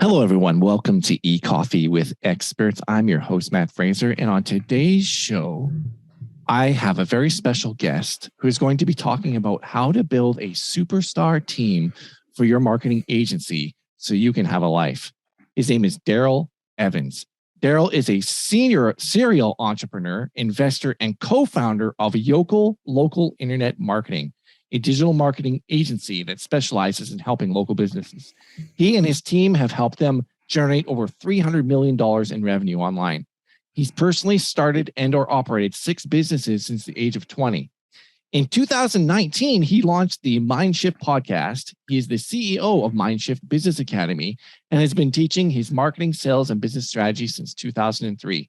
Hello, everyone. Welcome to Ecoffee with Experts. I'm your host, Matt Fraser. And on today's show, I have a very special guest who is going to be talking about how to build a superstar team for your marketing agency so you can have a life. His name is Darrell Evans. Darrell is a senior serial entrepreneur, investor, and co-founder of Yokel Local Internet Marketing, a digital marketing agency that specializes in helping local businesses. He and his team have helped them generate over $300 million in revenue online. He's personally started and or operated 6 businesses since the age of 20. In 2019, he launched the Mindshift podcast. He is the CEO of Mindshift Business Academy and has been teaching his marketing, sales, and business strategy since 2003.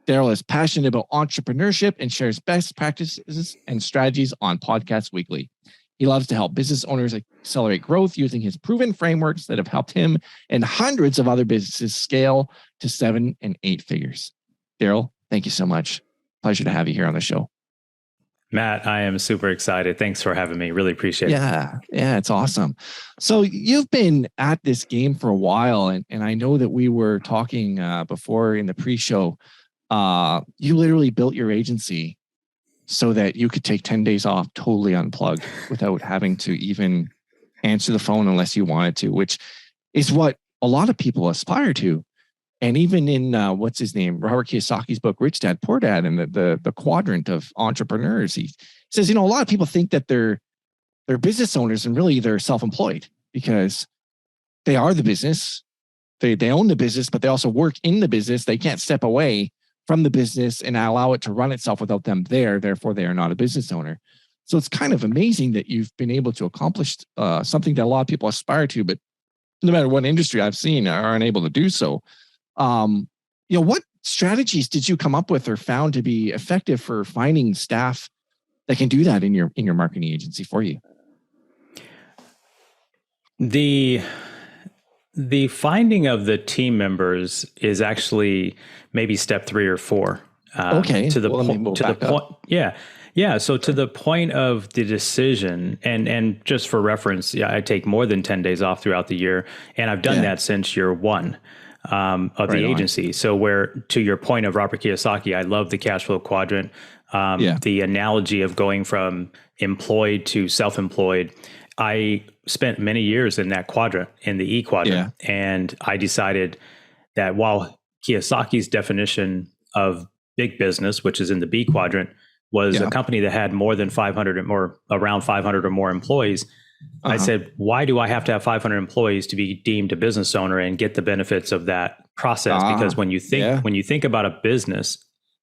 Darrell is passionate about entrepreneurship and shares best practices and strategies on Podcasts Weekly. He loves to help business owners accelerate growth using his proven frameworks that have helped him and hundreds of other businesses scale to 7 and 8 figures. Darrell, thank you so much. Pleasure to have you here on the show. Matt, I am super excited. Thanks for having me. Really appreciate it. Yeah, it's awesome. So you've been at this game for a while, and I know that we were talking before in the pre-show. You literally built your agency so that you could take 10 days off totally unplugged without having to even answer the phone unless you wanted to, which is what a lot of people aspire to. And even in what's his name, Robert Kiyosaki's book, Rich Dad, Poor Dad, and the quadrant of entrepreneurs, he says, a lot of people think that they're business owners and really they're self-employed because they are the business. They own the business, but they also work in the business. They can't step away from the business and allow it to run itself without them there. Therefore, they are not a business owner. So it's kind of amazing that you've been able to accomplish something that a lot of people aspire to, but no matter what industry I've seen are unable to do so. What strategies did you come up with or found to be effective for finding staff that can do that in your marketing agency for you? The finding of the team members is actually maybe step 3 or 4. Okay. To the point. Yeah. So to the point of the decision, and just for reference, I take more than 10 days off throughout the year, and I've done that since year 1 of the agency. So where, to your point of Robert Kiyosaki, I love the cash flow quadrant. The analogy of going from employed to self-employed. I spent many years in that quadrant, in the E quadrant, and I decided that while Kiyosaki's definition of big business, which is in the B quadrant, was a company that had more than 500 or around 500 or more employees, I said, why do I have to have 500 employees to be deemed a business owner and get the benefits of that process? Because when you think about a business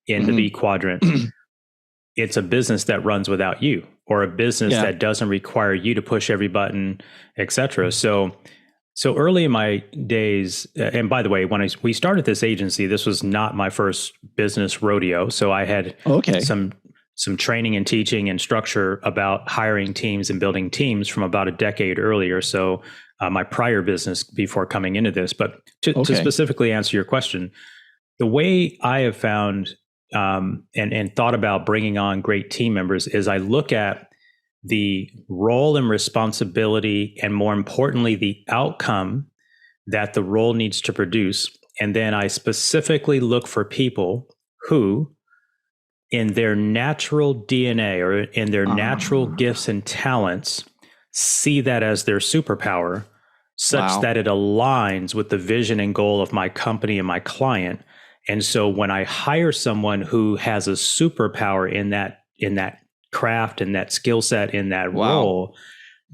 in the B quadrant, it's a business that runs without you, or a business that doesn't require you to push every button, et cetera. So early in my days, and by the way, when we started this agency, this was not my first business rodeo. So I had some training and teaching and structure about hiring teams and building teams from about a decade earlier. So my prior business before coming into this, but to specifically answer your question, the way I have found and thought about bringing on great team members is I look at the role and responsibility, and more importantly, the outcome that the role needs to produce. And then I specifically look for people who, in their natural DNA or in their natural gifts and talents, see that as their superpower, such that it aligns with the vision and goal of my company and my client. And so when I hire someone who has a superpower in that craft and that skill set in that role,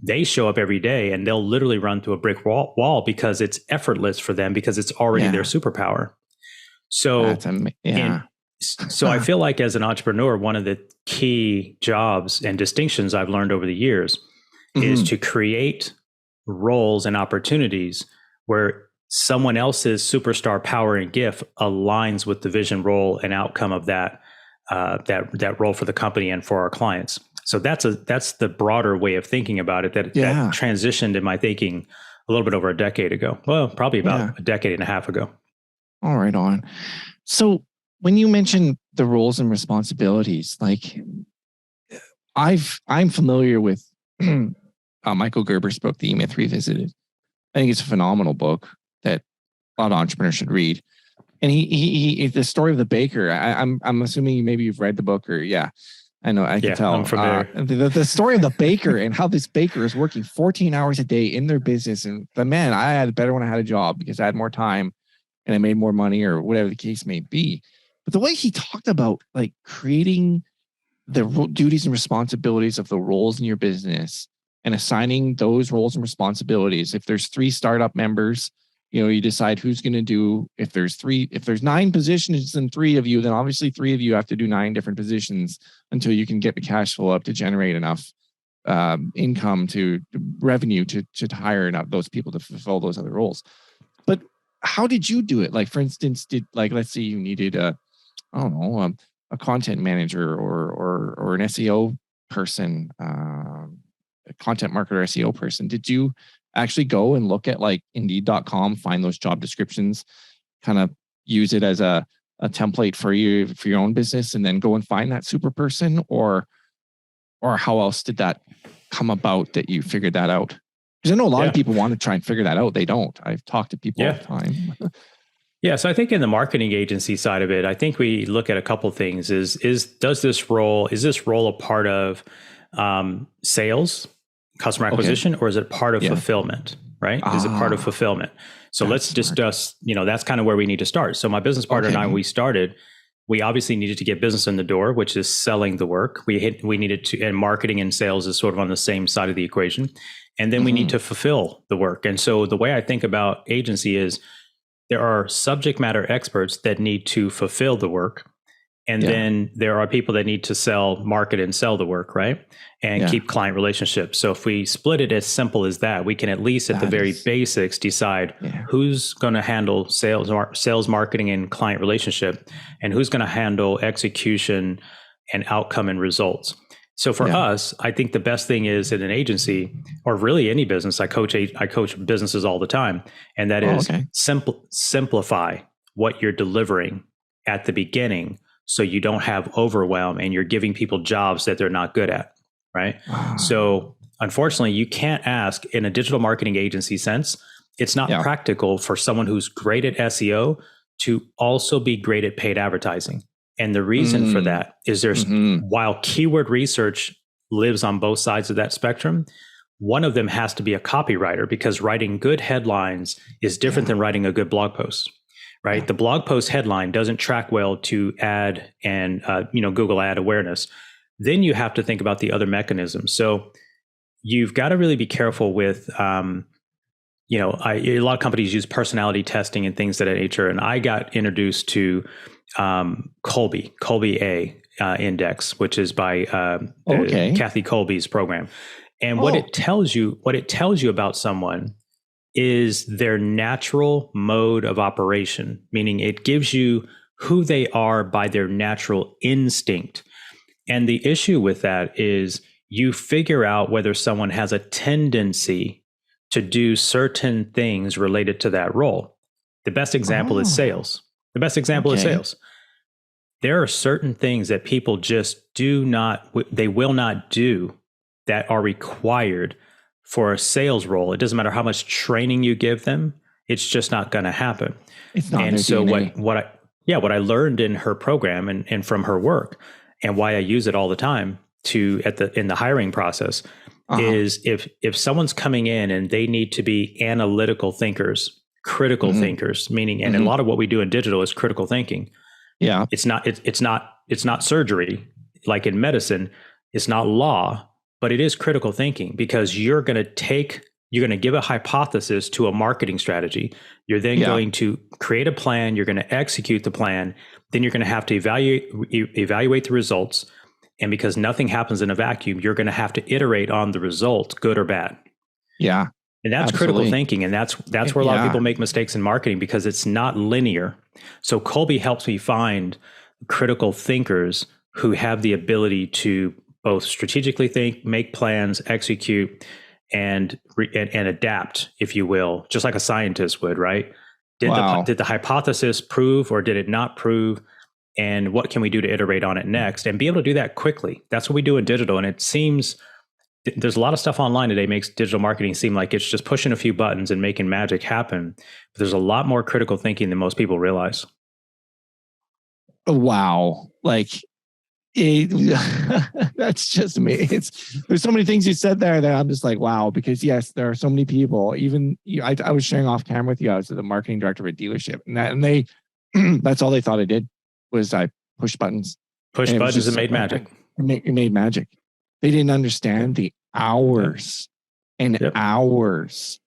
they show up every day and they'll literally run through a brick wall because it's effortless for them because it's already their superpower. So So I feel like as an entrepreneur, one of the key jobs and distinctions I've learned over the years is to create roles and opportunities where someone else's superstar power and gift aligns with the vision, role, and outcome of that role for the company and for our clients. So that's the broader way of thinking about it. That transitioned in my thinking a little bit over a decade ago. Well, probably about a decade and a half ago. All right, on. So when you mention the roles and responsibilities, like I'm familiar with Michael Gerber's book, The E-Myth Revisited. I think it's a phenomenal book that a lot of entrepreneurs should read. And he the story of the baker. I'm assuming maybe you've read the book, or yeah, I know, I can tell. I'm familiar. The story of the baker and how this baker is working 14 hours a day in their business. And the man, I had better when I had a job because I had more time and I made more money, or whatever the case may be. But the way he talked about like creating the duties and responsibilities of the roles in your business and assigning those roles and responsibilities. If there's 3 startup members, you decide who's going to do, if there's 9 positions and 3 of you, then obviously 3 of you have to do 9 different positions until you can get the cash flow up to generate enough income to revenue to hire enough those people to fulfill those other roles. But how did you do it? Like, for instance, let's say you needed a content manager or an SEO person, a content marketer, SEO person. Did you actually go and look at like Indeed.com, find those job descriptions, kind of use it as a template for your own business, and then go and find that super person? Or how else did that come about that you figured that out? Because I know a lot of people want to try and figure that out. They don't. I've talked to people all the time. Yeah. So I think in the marketing agency side of it, I think we look at a couple of things. Is this role a part of sales, customer acquisition, or is it part of fulfillment? Right? Is it part of fulfillment? So let's discuss, that's kind of where we need to start. So my business partner and I, we obviously needed to get business in the door, which is selling the work. We needed to, and marketing and sales is sort of on the same side of the equation. And then we need to fulfill the work. And so the way I think about agency is there are subject matter experts that need to fulfill the work. And then there are people that need to market and sell the work, right? And keep client relationships. So if we split it as simple as that, we can at least at the very basics decide who's going to handle sales, marketing, and client relationship, and who's going to handle execution and outcome and results. So for us, I think the best thing is in an agency, or really any business, I coach businesses all the time, and that is simplify what you're delivering at the beginning, so you don't have overwhelm and you're giving people jobs that they're not good at, right? Wow. So unfortunately, you can't ask in a digital marketing agency sense, it's not practical for someone who's great at SEO to also be great at paid advertising. And the reason for that is while keyword research lives on both sides of that spectrum, one of them has to be a copywriter, because writing good headlines is different than writing a good blog post. Right. The blog post headline doesn't track well to ad and, Google ad awareness. Then you have to think about the other mechanisms. So you've got to really be careful with, a lot of companies use personality testing and things of that nature. And I got introduced to Kolbe A Index, which is by Kathy Kolbe's program. And what it tells you about someone is their natural mode of operation, meaning it gives you who they are by their natural instinct. And the issue with that is you figure out whether someone has a tendency to do certain things related to that role. The best example is sales. There are certain things that people just will not do that are required for a sales role. It doesn't matter how much training you give them, it's just not going to happen. It's not. And so what I learned in her program and from her work, and why I use it all the time in the hiring process, is if someone's coming in and they need to be analytical thinkers, critical thinkers, meaning, and a lot of what we do in digital is critical thinking. Yeah. It's not surgery like in medicine. It's not law. But it is critical thinking, because you're going to give a hypothesis to a marketing strategy. You're then going to create a plan. You're going to execute the plan. Then you're going to have to evaluate the results. And because nothing happens in a vacuum, you're going to have to iterate on the result, good or bad. Yeah. And that's critical thinking. And that's where a lot of people make mistakes in marketing, because it's not linear. So Kolbe helps me find critical thinkers who have the ability to both strategically think, make plans, execute, and adapt, if you will, just like a scientist would, right? Did the hypothesis prove or did it not prove? And what can we do to iterate on it next? And be able to do that quickly. That's what we do in digital. And it seems there's a lot of stuff online today makes digital marketing seem like it's just pushing a few buttons and making magic happen. But there's a lot more critical thinking than most people realize. Wow. Like, that's just me. There's so many things you said there that I'm just like, wow, because yes, there are so many people. Even I was sharing off camera with you. I was the marketing director of a dealership, and they that's all they thought I did was I pushed buttons, and made magic. It made magic. They didn't understand the hours and hours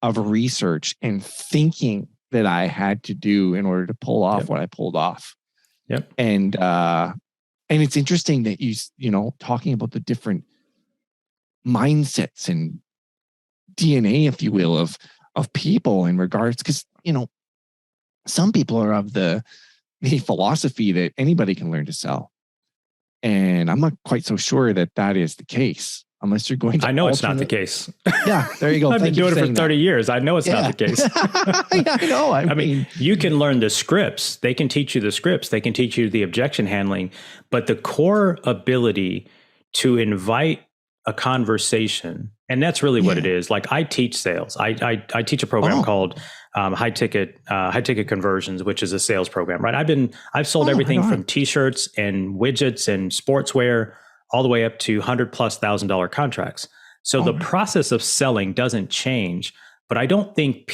of research and thinking that I had to do in order to pull off what I pulled off. Yep. And it's interesting that you know, talking about the different mindsets and DNA, if you will, of people in regards, because, you know, some people are of the philosophy that anybody can learn to sell. And I'm not quite so sure that that is the case, unless you're going to. I know it's not the case. Yeah, there you go. I've been doing it for 30 years. I know it's not the case. I know. I mean, you can learn the scripts. They can teach you the scripts. They can teach you the objection handling. But the core ability to invite a conversation, and that's really what it is. Like, I teach sales. I teach a program called high ticket conversions, which is a sales program, right? I've sold everything from t-shirts and widgets and sportswear all the way up to $100,000+ contracts. So the process of selling doesn't change, but I don't think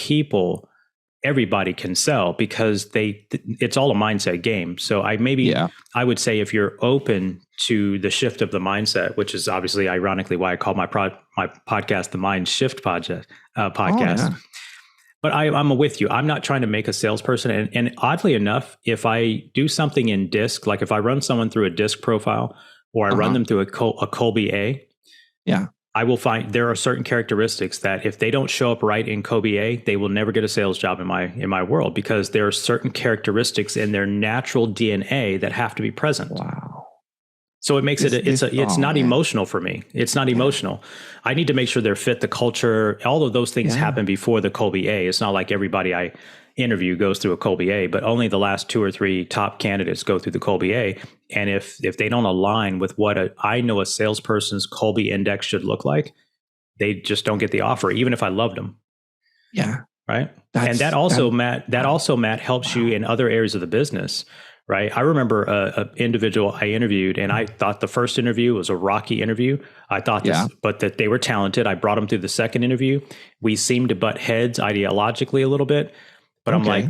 everybody can sell, because it's all a mindset game. So I would say, if you're open to the shift of the mindset, which is obviously ironically why I call my podcast the Mind Shift podcast. But I'm with you. I'm not trying to make a salesperson. And oddly enough, if I do something in DISC, like if I run someone through a DISC profile, or I run them through a Kolbe A, I will find there are certain characteristics that if they don't show up right in Kolbe A, they will never get a sales job in my world, because there are certain characteristics in their natural DNA that have to be present. Wow. So it makes it's not emotional for me. It's not emotional. I need to make sure they're fit the culture. All of those things happen before the Kolbe A. It's not like everybody I interview goes through a Kolbe A, but only the last 2 or 3 top candidates go through the Kolbe A. And if they don't align with what I know a salesperson's Kolbe index should look like, they just don't get the offer, even if I loved them. Yeah. Right. And that also, Matt, helps you in other areas of the business. Right. I remember an individual I interviewed, and I thought the first interview was a rocky interview. I thought but that they were talented. I brought them through the second interview. We seemed to butt heads ideologically a little bit, but I'm like,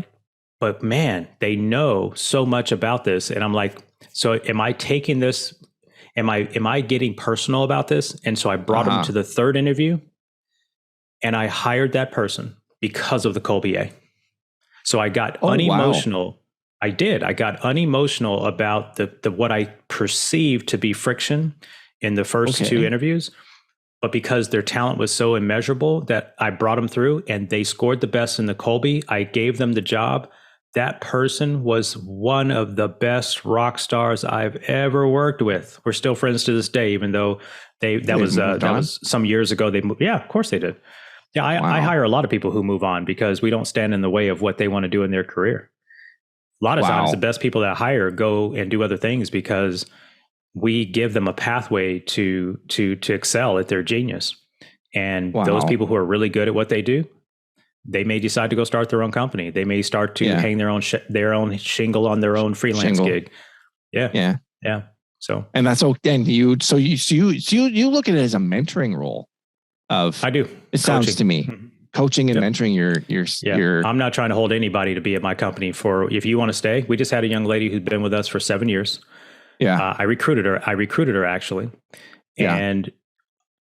but man, they know so much about this. And I'm like, so am I taking this? Am I getting personal about this? And so I brought them to the third interview, and I hired that person because of the Kolbe A. So I got unemotional. Wow. I did. I got unemotional about the what I perceived to be friction in the first 2 interviews, but because their talent was so immeasurable that I brought them through, and they scored the best in the Kolbe. I gave them the job. That person was one of the best rock stars I've ever worked with. We're still friends to this day, even though that was some years ago. They moved. Yeah, of course they did. Yeah, I hire a lot of people who move on because we don't stand in the way of what they want to do in their career. A lot of times the best people that I hire go and do other things because we give them a pathway to excel at their genius. And those people who are really good at what they do, they may decide to go start their own company. They may start to hang their own shingle on their own freelance gig. Yeah. So, and that's okay. And you look at it as a mentoring role of, I do. It sounds to me. Mm-hmm. Coaching and mentoring your. I'm not trying to hold anybody to be at my company if you want to stay. We just had a young lady who'd been with us for 7 years. Yeah. I recruited her actually. Yeah. And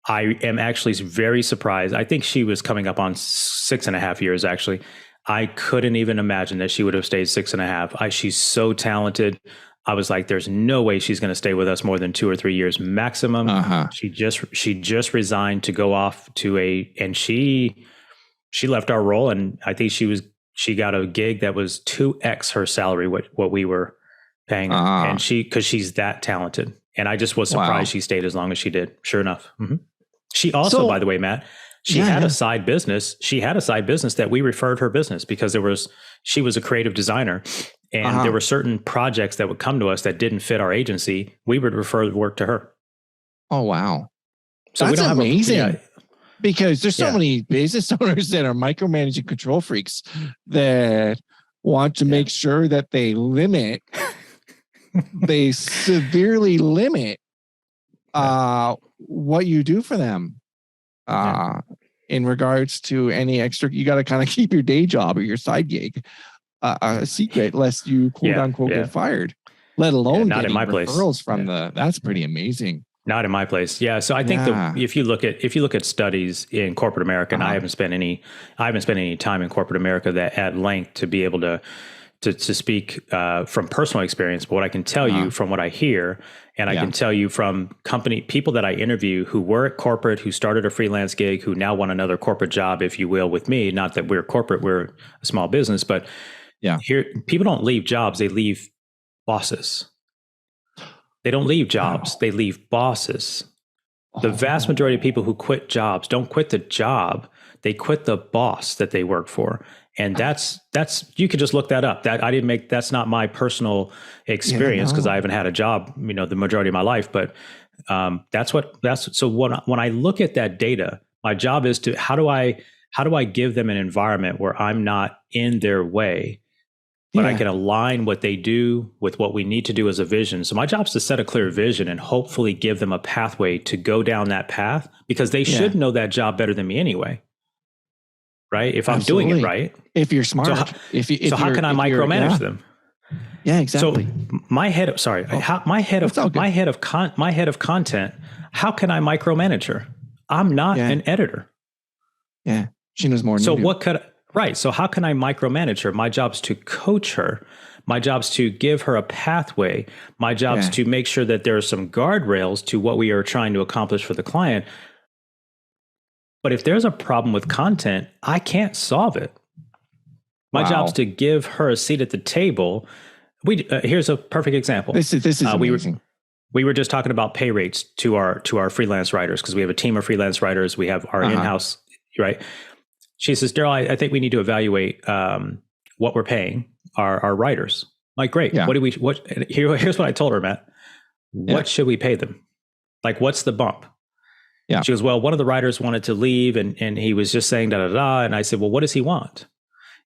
I am actually very surprised. I think she was coming up on 6.5 years, actually. I couldn't even imagine that she would have stayed 6.5. She's so talented. I was like, there's no way she's going to stay with us more than 2 or 3 years maximum. She just resigned to go off to and she left our role, and I think she got a gig that was 2x her salary, what we were paying her. And because she's that talented. And I just was surprised she stayed as long as she did. Sure enough. Mm-hmm. She also, by the way, Matt, she had a side business. She had a side business that we referred her business because she was a creative designer, and there were certain projects that would come to us that didn't fit our agency. We would refer the work to her. Oh, wow. So That's we don't have amazing. Because there's so many business owners that are micromanaging control freaks that want to make sure that they severely limit what you do for them in regards to any extra. You got to kind of keep your day job or your side gig a secret, lest you quote unquote get fired, let alone not getting in my referrals place. from that's pretty amazing. Not in my place. Yeah. So I think if you look at studies in corporate America, and I haven't spent any time in corporate America that at length to be able to speak from personal experience. But what I can tell you from what I hear, and I can tell you from people that I interview who were at corporate, who started a freelance gig, who now want another corporate job, if you will, with me. Not that we're corporate, we're a small business, but here people don't leave jobs; they leave bosses. They don't leave jobs, they leave bosses. The vast majority of people who quit jobs don't quit the job, they quit the boss that they work for. And that's you could just look that up. That's not my personal experience because I haven't had a job, the majority of my life. But so when I look at that data, my job is to how do I give them an environment where I'm not in their way, but I can align what they do with what we need to do as a vision. So my job is to set a clear vision and hopefully give them a pathway to go down that path, because they should know that job better than me anyway. Right? If I'm doing it right. If you're smart. So how can I micromanage them? Yeah, exactly. So my head of content, how can I micromanage her? I'm not an editor. Yeah. She knows more than you do. Right. So how can I micromanage her? My job's to coach her. My job's to give her a pathway. My job's to make sure that there are some guardrails to what we are trying to accomplish for the client. But if there's a problem with content, I can't solve it. My job's to give her a seat at the table. Here's a perfect example. This is amazing. We were just talking about pay rates to our freelance writers, because we have a team of freelance writers. We have our in-house, right? She says, Darrell, I think we need to evaluate what we're paying our writers. I'm like, great. Here's what I told her, Matt. What should we pay them? Like, what's the bump? Yeah. She goes, well, one of the writers wanted to leave and he was just saying da-da-da. And I said, well, what does he want?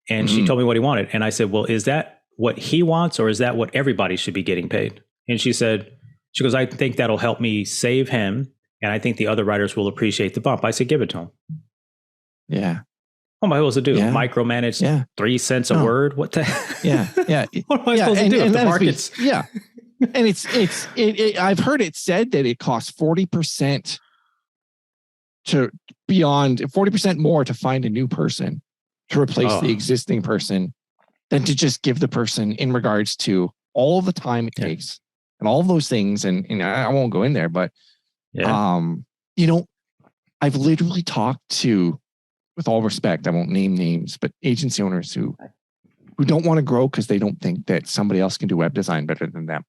And she told me what he wanted. And I said, well, is that what he wants, or is that what everybody should be getting paid? And she goes, I think that'll help me save him. And I think the other writers will appreciate the bump. I said, give it to him. Yeah. What am I supposed to do? Micromanage 3 cents a word? What the? Yeah. What am I supposed to do if the market's? And I've heard it said that it costs 40% to beyond 40% more to find a new person to replace the existing person than to just give the person, in regards to all the time it takes and all of those things. And I won't go in there, but I've literally talked to, with all respect, I won't name names, but agency owners who don't want to grow because they don't think that somebody else can do web design better than them.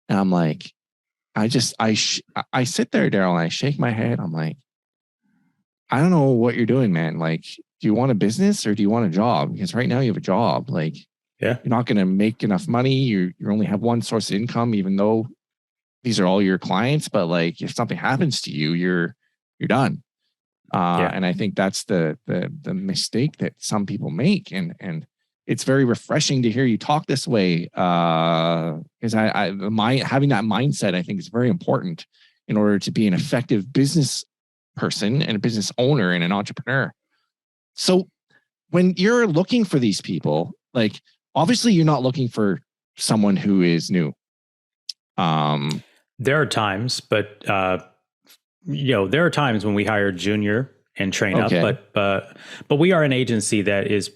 And I'm like, I sit there, Darrell, and I shake my head. I'm like, I don't know what you're doing, man. Like, do you want a business or do you want a job? Because right now you have a job. Like, you're not going to make enough money. You only have one source of income, even though these are all your clients. But like, if something happens to you, you're done. And I think that's the mistake that some people make. And it's very refreshing to hear you talk this way. Because having that mindset, I think, is very important in order to be an effective business person and a business owner and an entrepreneur. So when you're looking for these people, like, obviously you're not looking for someone who is new. There are times, but there are times when we hire junior and train up, but we are an agency that is,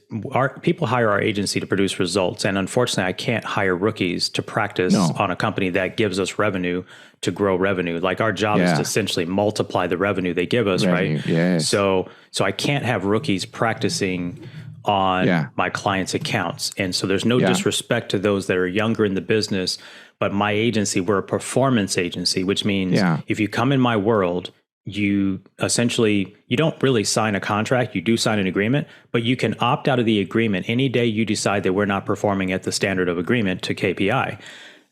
people hire our agency to produce results. And unfortunately, I can't hire rookies to practice on a company that gives us revenue to grow revenue. Like, our job is to essentially multiply the revenue they give us. Right. Yes. So I can't have rookies practicing on my clients' accounts. And so there's no disrespect to those that are younger in the business, but my agency, we're a performance agency, which means if you come in my world, you don't really sign a contract. You do sign an agreement, but you can opt out of the agreement any day you decide that we're not performing at the standard of agreement to KPI.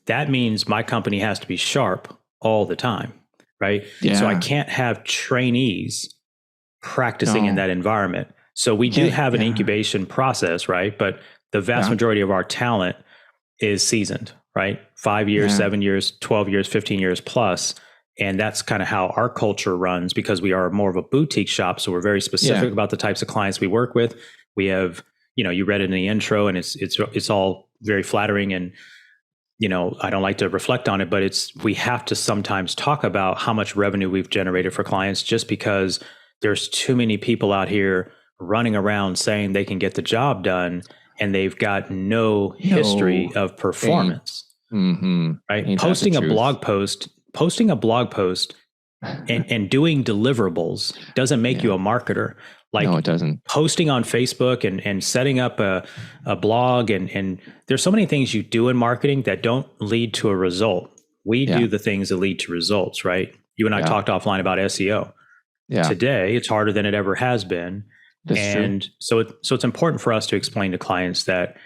That means my company has to be sharp all the time, right? Yeah. So I can't have trainees practicing in that environment. So we do have an incubation process, right? But the vast majority of our talent is seasoned, right? 5 years, 7 years, 12 years, 15 years plus. And that's kind of how our culture runs, because we are more of a boutique shop. So we're very specific about the types of clients we work with. We have, you read it in the intro, and it's all very flattering. And, I don't like to reflect on it, but we have to sometimes talk about how much revenue we've generated for clients, just because there's too many people out here running around saying they can get the job done, and they've got no history of performance. Right? Posting a blog post and doing deliverables doesn't make you a marketer. Like, no, it doesn't. Posting on Facebook and setting up a blog, and there's so many things you do in marketing that don't lead to a result. We do the things that lead to results, right? You and I talked offline about SEO. Yeah. Today, it's harder than it ever has been. That's true. So it's important for us to explain to clients that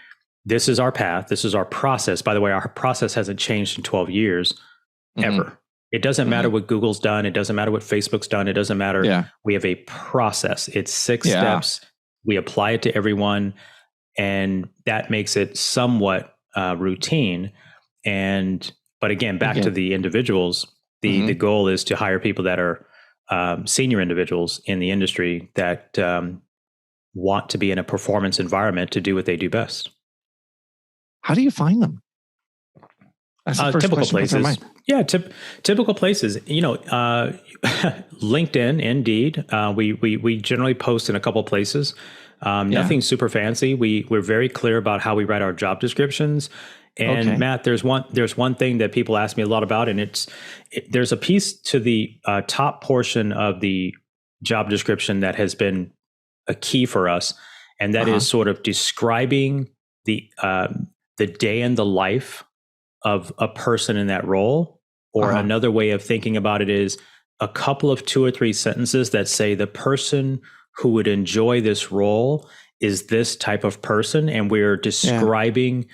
this is our path. This is our process. By the way, our process hasn't changed in 12 years, ever. It doesn't matter what Google's done. It doesn't matter what Facebook's done. It doesn't matter. Yeah. We have a process. It's 6 steps. We apply it to everyone, and that makes it somewhat routine. But again, back to the individuals, the goal is to hire people that are senior individuals in the industry that want to be in a performance environment to do what they do best. How do you find them? Typical places. Yeah, typical places. LinkedIn, Indeed. We generally post in a couple places. Nothing super fancy. We're very clear about how we write our job descriptions. And Matt, there's one thing that people ask me a lot about, and there's a piece to the top portion of the job description that has been a key for us, and that is sort of describing the day in the life of a person in that role. Or another way of thinking about it is a couple of 2 or 3 sentences that say the person who would enjoy this role is this type of person, and we're describing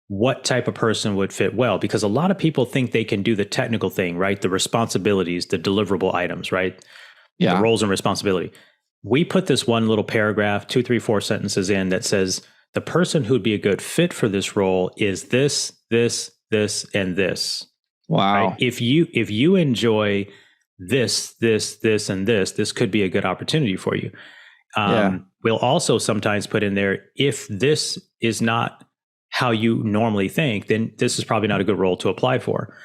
what type of person would fit well, because a lot of people think they can do the technical thing, right? The responsibilities, the deliverable items, right? The roles and responsibility. We put this one little paragraph, 2, 3, 4 sentences in that says the person who'd be a good fit for this role is this, and this. Wow. Right? If you enjoy this, and this could be a good opportunity for you. We'll also sometimes put in there, if this is not how you normally think, then this is probably not a good role to apply for.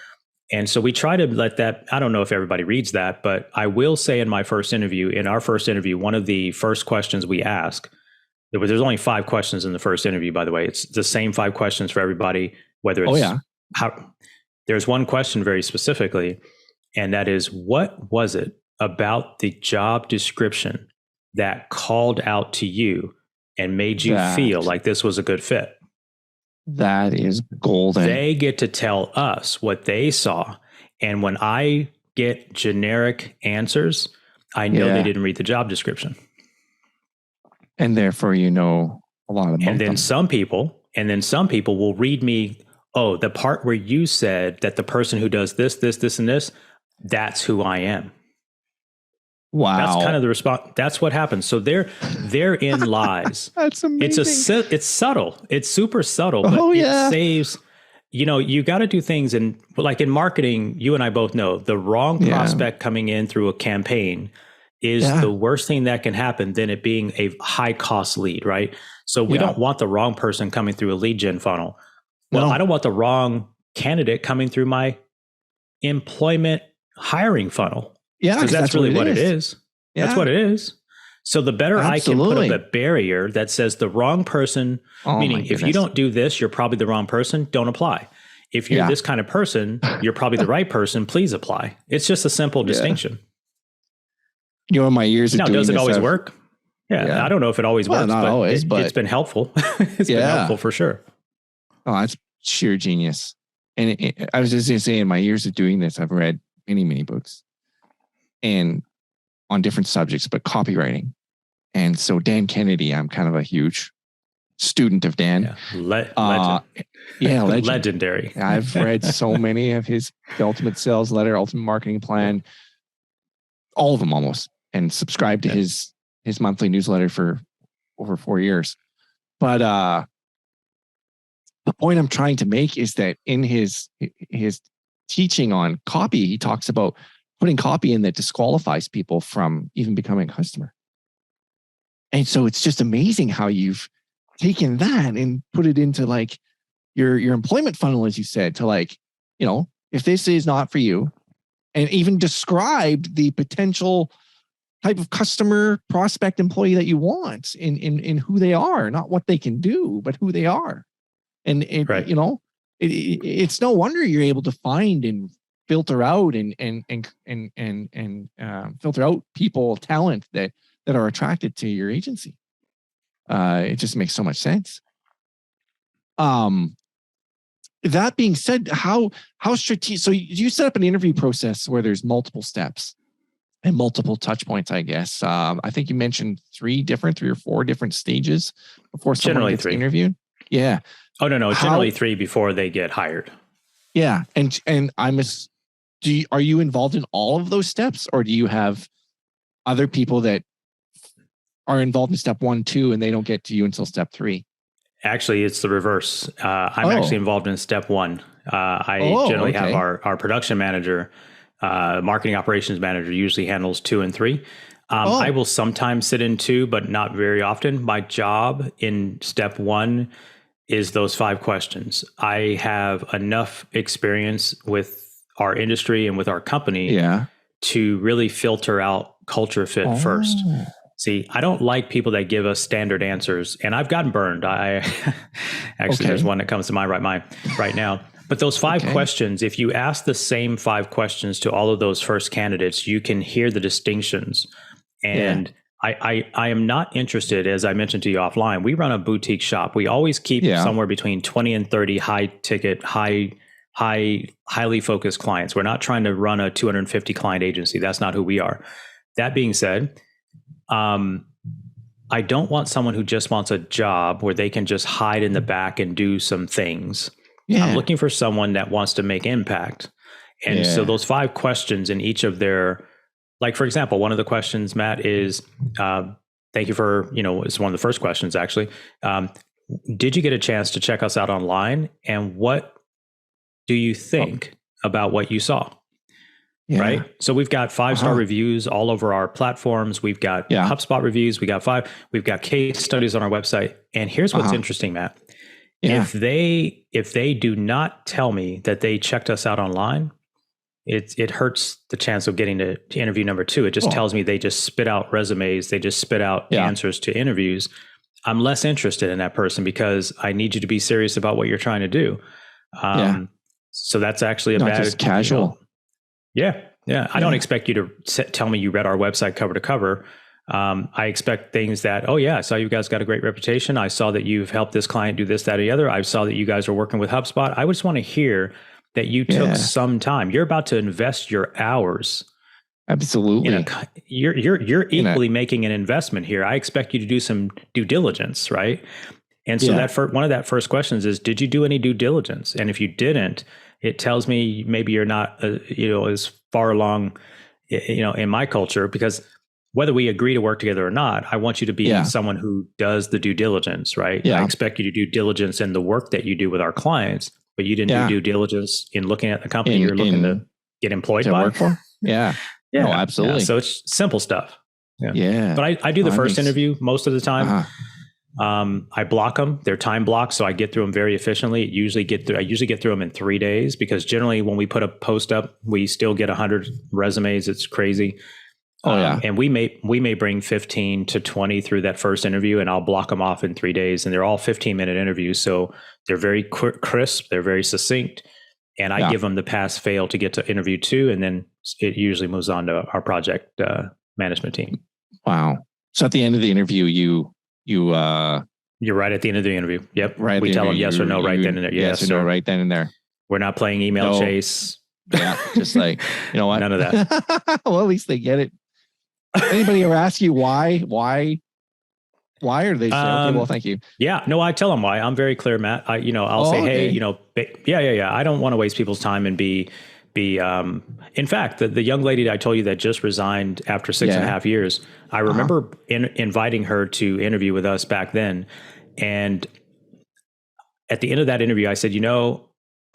And so we try to let that, I don't know if everybody reads that, but I will say in our first interview, one of the first questions we ask, there's only 5 questions in the first interview, by the way. It's the same 5 questions for everybody, whether it's there's one question very specifically, and that is, what was it about the job description that called out to you and made you feel like this was a good fit? That is golden. They get to tell us what they saw. And when I get generic answers, I know they didn't read the job description. And therefore, a lot about and then them. some people will read me, the part where you said that the person who does this, and this, that's who I am. Wow. That's kind of the response. That's what happens. So therein lies. That's amazing. It's subtle. It's super subtle, but it saves, you got to do things. And like in marketing, you and I both know the wrong prospect coming in through a campaign is the worst thing that can happen than it being a high cost lead, right? So we don't want the wrong person coming through a lead gen funnel. Well, I don't want the wrong candidate coming through my employment hiring funnel. Yeah, because that's really what it is. Yeah. That's what it is. So the better I can put up a barrier that says the wrong person, meaning if you don't do this, you're probably the wrong person, don't apply. If you're this kind of person, you're probably the right person, please apply. It's just a simple distinction. My years of doing does it this always work? Yeah, I don't know if it always works, not but, always, but it's been helpful. It's been helpful for sure. Oh, that's sheer genius. And I was just going to say, in my years of doing this, I've read many, many books and on different subjects, but copywriting. And so Dan Kennedy, I'm kind of a huge student of Dan. Yeah. Legend. Legend. Legendary. I've read so many of his Ultimate Sales Letter, Ultimate Marketing Plan, all of them almost, and subscribed to his monthly newsletter for over 4 years. But the point I'm trying to make is that in his teaching on copy, he talks about putting copy in that disqualifies people from even becoming a customer. And so it's just amazing how you've taken that and put it into like your employment funnel, as you said, to like, if this is not for you, and even described the potential type of customer, prospect, employee that you want in who they are, not what they can do, but who they are. And it's no wonder you're able to find and filter out and filter out people, talent that are attracted to your agency. It just makes so much sense. That being said, how strategic? So you set up an interview process where there's multiple steps and multiple touch points, I guess. I think you mentioned 3 or 4 different stages before someone gets interviewed. Yeah. Oh, no. Generally 3 before they get hired. Yeah. And are you involved in all of those steps, or do you have other people that are involved in step 1, 2, and they don't get to you until step 3? Actually, it's the reverse. I'm actually involved in step 1. I generally have our production manager, marketing operations manager usually handles 2 and 3. I will sometimes sit in 2, but not very often. My job in step 1 is those 5 questions. I have enough experience with our industry and with our company to really filter out culture fit first. See, I don't like people that give us standard answers, and I've gotten burned. There's one that comes to mind right now. But those 5 questions, if you ask the same 5 questions to all of those first candidates, you can hear the distinctions. And I am not interested, as I mentioned to you offline, we run a boutique shop. We always keep somewhere between 20 and 30 high ticket, highly focused clients. We're not trying to run a 250 client agency. That's not who we are. That being said, I don't want someone who just wants a job where they can just hide in the back and do some things. I'm looking for someone that wants to make impact. And so those 5 questions in each of their, like, for example, one of the questions, Matt, is, thank you for, it's one of the first questions, actually. Did you get a chance to check us out online? And what do you think about what you saw? Yeah. Right. So we've got 5-star reviews all over our platforms. We've got HubSpot reviews. We've got case studies on our website. And here's what's interesting, Matt. Yeah. If they do not tell me that they checked us out online, it hurts the chance of getting to interview number 2. It just tells me they just spit out resumes. They just spit out answers to interviews. I'm less interested in that person because I need you to be serious about what you're trying to do. So that's actually not just casual. Yeah. I don't expect you to tell me you read our website cover to cover. I expect things that, I saw you guys got a great reputation. I saw that you've helped this client do this, that, or the other. I saw that you guys are working with HubSpot. I just want to hear that you took some time. You're about to invest your hours. Absolutely. You're equally making an investment here. I expect you to do some due diligence, right? And so one of that first questions is, did you do any due diligence? And if you didn't, it tells me maybe you're not, as far along, in my culture, because whether we agree to work together or not, I want you to be someone who does the due diligence, right? I expect you to do diligence in the work that you do with our clients, but you didn't do due diligence in looking at the company you're looking to get employed by. Work for? Yeah. No, absolutely. Yeah. So it's simple stuff. Yeah. But I do the first interview most of the time. I block them. They're time blocked, so I get through them very efficiently. I usually get through them in 3 days, because generally when we put a post up, we still get 100 resumes. It's crazy. And we may bring 15 to 20 through that first interview, and I'll block them off in 3 days. And they're all 15-minute interviews, so they're very crisp. They're very succinct, and I give them the pass fail to get to interview 2, and then it usually moves on to our project management team. Wow! So at the end of the interview, you're right at the end of the interview. Yep. Right. We tell them yes or no right then and there. Yes or no right then and there. We're not playing email chase. Yeah. Just like, you know what? None of that. Well, at least they get it. Anybody ever ask you why Why are they say, okay, well, thank you. Yeah, no, I tell them why. I'm very clear, Matt. I'll say, okay. hey, yeah. I don't want to waste people's time and be, in fact, the young lady that I told you that just resigned after 6.5 years, I remember inviting her to interview with us back then. And at the end of that interview, I said,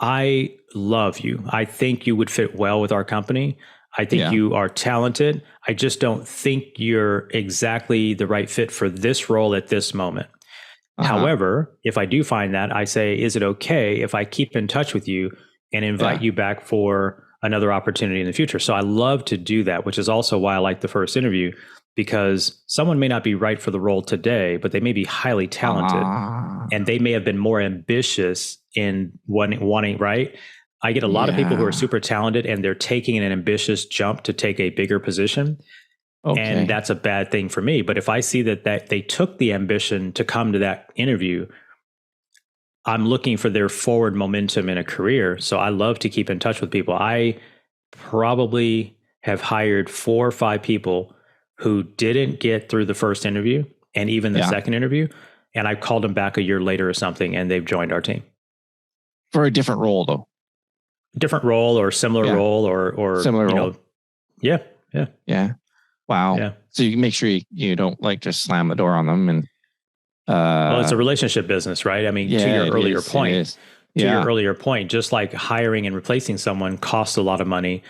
I love you. I think you would fit well with our company. I think you are talented. I just don't think you're exactly the right fit for this role at this moment. However, if I do find that, I say, is it okay if I keep in touch with you and invite you back for another opportunity in the future? So I love to do that, which is also why I like the first interview, because someone may not be right for the role today, but they may be highly talented and they may have been more ambitious in wanting, right? I get a lot of people who are super talented and they're taking an ambitious jump to take a bigger position. And that's a bad thing for me. But if I see that they took the ambition to come to that interview, I'm looking for their forward momentum in a career. So I love to keep in touch with people. I probably have hired 4 or 5 people who didn't get through the first interview and even the second interview. And I called them back a year later or something, and they've joined our team. For a different role, though. Different role or similar role or similar role. Yeah. Wow. Yeah. So you make sure you don't like just slam the door on them. And well, it's a relationship business, right? I mean, to your earlier point, your earlier point, just like hiring and replacing someone costs a lot of money.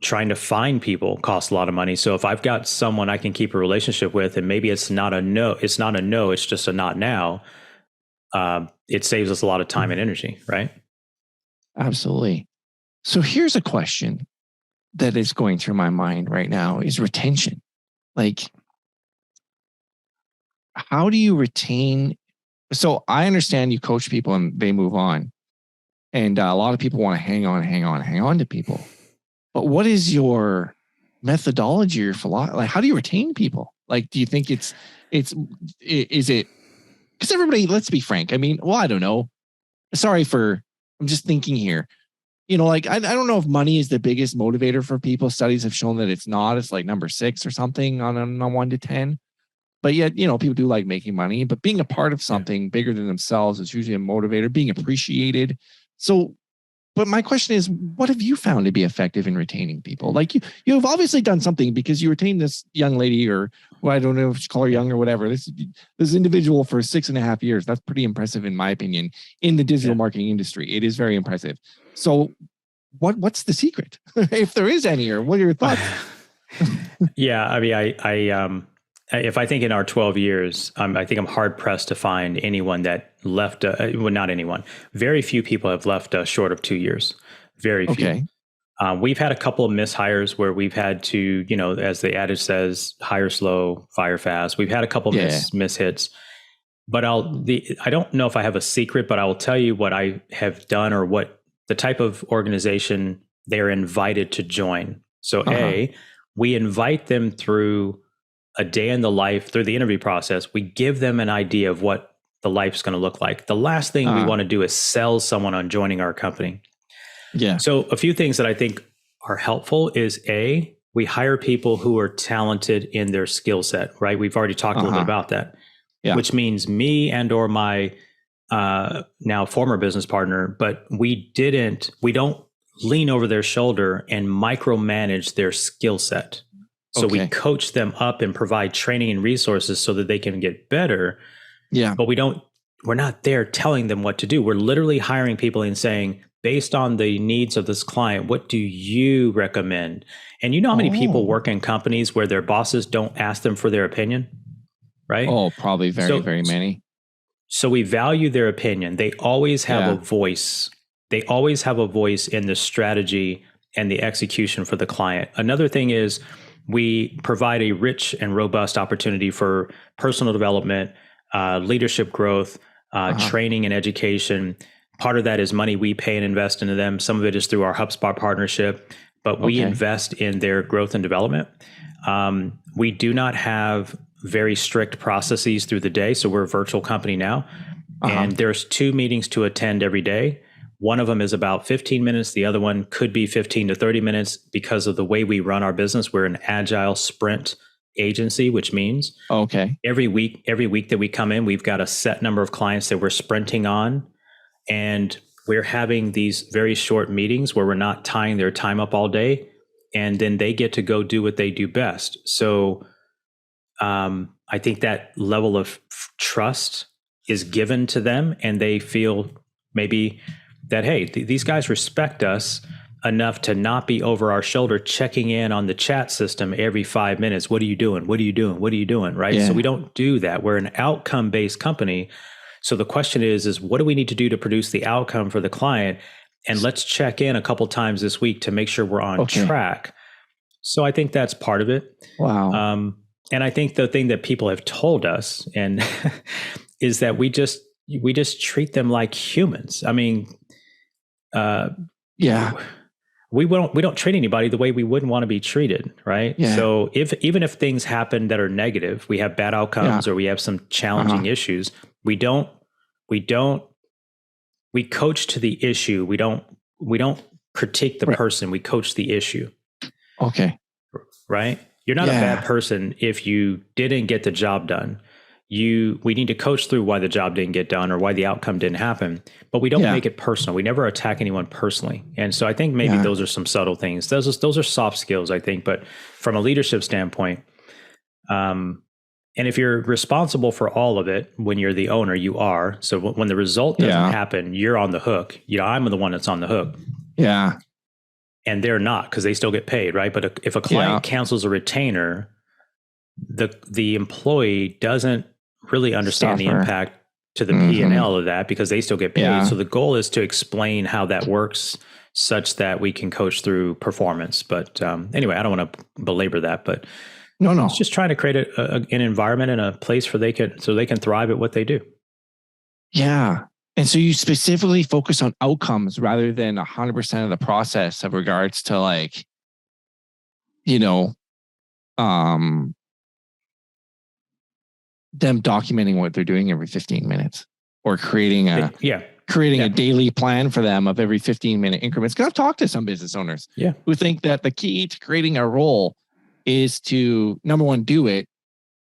Trying to find people costs a lot of money. So if I've got someone I can keep a relationship with, and maybe it's not a no, it's just a not now. It saves us a lot of time and energy, right? Absolutely. So here's a question that is going through my mind right now is retention. Like, how do you retain? So I understand you coach people and they move on. And a lot of people want to hang on to people. But what is your methodology or philosophy? Like, how do you retain people? Like, do you think is it, because everybody, let's be frank. I mean, well, I don't know. I'm just thinking here. Like, I don't know if money is the biggest motivator for people. Studies have shown that it's not. It's like number 6 or something on 1 to 10. But yet, people do like making money. But being a part of something bigger than themselves is usually a motivator. Being appreciated. So, but my question is, what have you found to be effective in retaining people? Like, you've obviously done something, because you retained this young lady, or I don't know if you call her young or whatever. This individual for 6.5 years. That's pretty impressive, in my opinion, in the digital marketing industry. It is very impressive. So what's the secret, if there is any, or what are your thoughts? Yeah. I mean, if I think in our 12 years, I think I'm hard pressed to find anyone that left. Not anyone. Very few people have left short of 2 years. Very few. Okay. We've had a couple of mishires where we've had to, as the adage says, hire slow, fire fast. We've had a couple of mishits. But I don't know if I have a secret, but I will tell you what I have done, or what the type of organization they're invited to join. So we invite them through a day in the life, through the interview process. We give them an idea of what the life's going to look like. The last thing we want to do is sell someone on joining our company. Yeah. So a few things that I think are helpful is we hire people who are talented in their skill set, right? We've already talked a little bit about that, which means me and or my now former business partner, but we don't lean over their shoulder and micromanage their skill set. So we coach them up and provide training and resources so that they can get better. Yeah. But we're not there telling them what to do. We're literally hiring people and saying, based on the needs of this client, what do you recommend? And you know how many people work in companies where their bosses don't ask them for their opinion, right? Oh, probably very many. So we value their opinion. They always have a voice. They always have a voice in the strategy and the execution for the client. Another thing is, we provide a rich and robust opportunity for personal development, leadership growth, training and education. Part of that is money we pay and invest into them. Some of it is through our HubSpot partnership, but we invest in their growth and development. We do not have very strict processes through the day. So we're a virtual company now. And there's 2 meetings to attend every day. One of them is about 15 minutes. The other one could be 15 to 30 minutes because of the way we run our business. We're an agile sprint agency, which means Okay. every week that we come in, we've got a set number of clients that we're sprinting on, and we're having these very short meetings where we're not tying their time up all day, and then they get to go do what they do best. So I think that level of trust is given to them, and they feel maybe that, hey, these guys respect us enough to not be over our shoulder checking in on the chat system every 5 minutes. What are you doing? What are you doing? What are you doing? Right. Yeah. So we don't do that. We're an outcome-based company. So the question is what do we need to do to produce the outcome for the client? And let's check in a couple times this week to make sure we're on track. So I think that's part of it. Wow. And I think the thing that people have told us and is that we just treat them like humans. I mean, we don't treat anybody the way we wouldn't want to be treated, right? Yeah. So even if things happen that are negative, we have bad outcomes or we have some challenging issues, we coach to the issue. We don't critique the person. We coach the issue. Okay. Right? You're not a bad person if you didn't get the job done. We need to coach through why the job didn't get done or why the outcome didn't happen, but we don't make it personal. We never attack anyone personally. And so I think maybe those are some subtle things. Those are soft skills, I think, but from a leadership standpoint, and if you're responsible for all of it, when you're the owner, you are. So when the result doesn't happen, you're on the hook. I'm the one that's on the hook. Yeah. And they're not, because they still get paid, right? But if a client cancels a retainer, the employee doesn't really understand the impact to the P&L of that because they still get paid. Yeah. So the goal is to explain how that works such that we can coach through performance. But anyway, I don't want to belabor that, but no, it's just trying to create an environment and a place so they can thrive at what they do. Yeah. And so you specifically focus on outcomes rather than 100% of the process of regards to them documenting what they're doing every 15 minutes or creating a daily plan for them of every 15-minute increments. Because I've talked to some business owners who think that the key to creating a role is to, number one, do it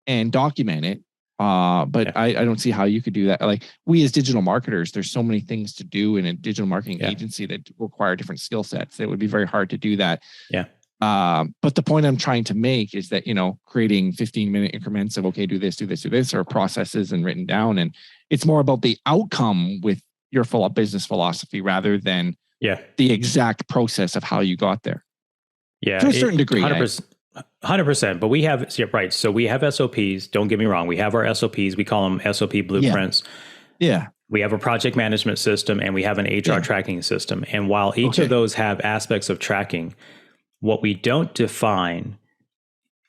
and document it. But I don't see how you could do that. Like we as digital marketers, there's so many things to do in a digital marketing agency that require different skill sets. It would be very hard to do that. Yeah. But the point I'm trying to make is that, creating 15-minute increments of, okay, do this, or processes and written down. And it's more about the outcome with your full business philosophy rather than the exact process of how you got there. Yeah. To a certain degree. 100%. But we have, right. So we have SOPs. Don't get me wrong. We have our SOPs. We call them SOP blueprints. Yeah. We have a project management system and we have an HR tracking system. And while each of those have aspects of tracking, what we don't define,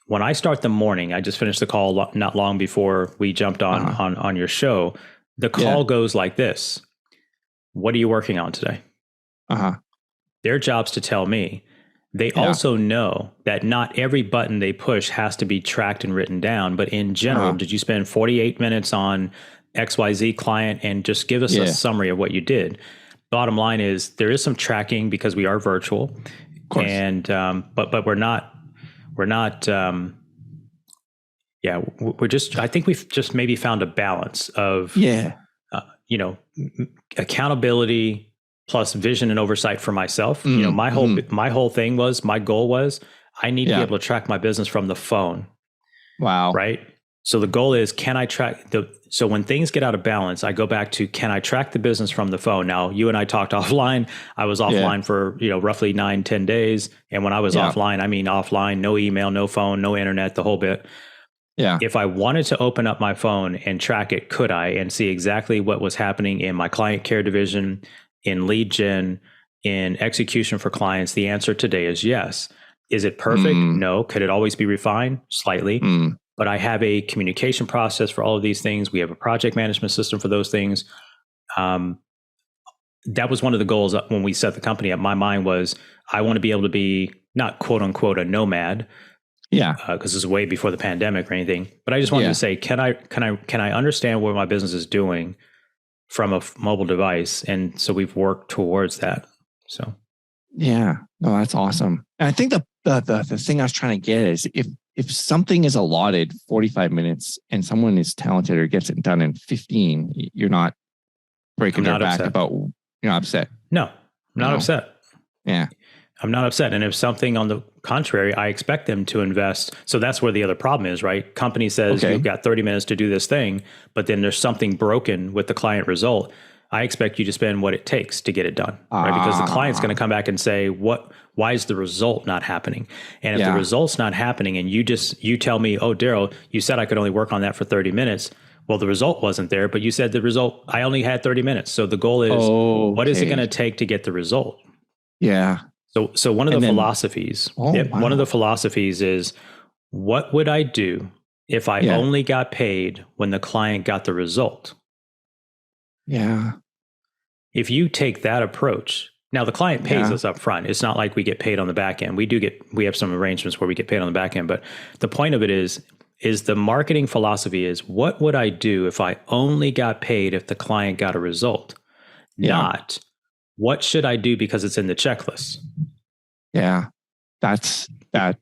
when I start the morning, I just finished the call not long before we jumped on your show. The call goes like this. What are you working on today? Their job's to tell me. They also know that not every button they push has to be tracked and written down. But in general, did you spend 48 minutes on XYZ client and just give us a summary of what you did? Bottom line is there is some tracking because we are virtual. And, but we're not, I think we've just maybe found a balance of, accountability plus vision and oversight for myself. My goal was I need to be able to track my business from the phone. Wow. Right. So the goal is, can I track so when things get out of balance, I go back to, can I track the business from the phone? Now, you and I talked offline. I was offline for, roughly 9-10 days. And when I was offline, I mean offline, no email, no phone, no internet, the whole bit. Yeah. If I wanted to open up my phone and track it, could I, and see exactly what was happening in my client care division, in lead gen, in execution for clients? The answer today is yes. Is it perfect? No. Could it always be refined? Slightly. But I have a communication process for all of these things. We have a project management system for those things. That was one of the goals when we set the company up. My mind was, I want to be able to be not quote unquote a nomad. Yeah. Because this is way before the pandemic or anything. But I just wanted to say, can I understand what my business is doing from a mobile device? And so we've worked towards that. So. Yeah. No, that's awesome. And I think the thing I was trying to get is if something is allotted 45 minutes and someone is talented or gets it done in 15, you're not breaking their back about, you're not upset. No, I'm not upset. Yeah. I'm not upset. And if something on the contrary, I expect them to invest. So that's where the other problem is, right? Company says you've got 30 minutes to do this thing, but then there's something broken with the client result. I expect you to spend what it takes to get it done, right? Because the client's going to come back and say, why is the result not happening? And if the result's not happening and you tell me, oh, Darrell, you said I could only work on that for 30 minutes. Well, the result wasn't there, but you said the result, I only had 30 minutes. So the goal is, what is it going to take to get the result? Yeah. So one of the philosophies, one of the philosophies is, what would I do if I only got paid when the client got the result? Yeah. If you take that approach, now the client pays us up front. It's not like we get paid on the back end. We have some arrangements where we get paid on the back end, but the point of it is the marketing philosophy is, what would I do if I only got paid if the client got a result? Not, what should I do because it's in the checklist? Yeah, that's a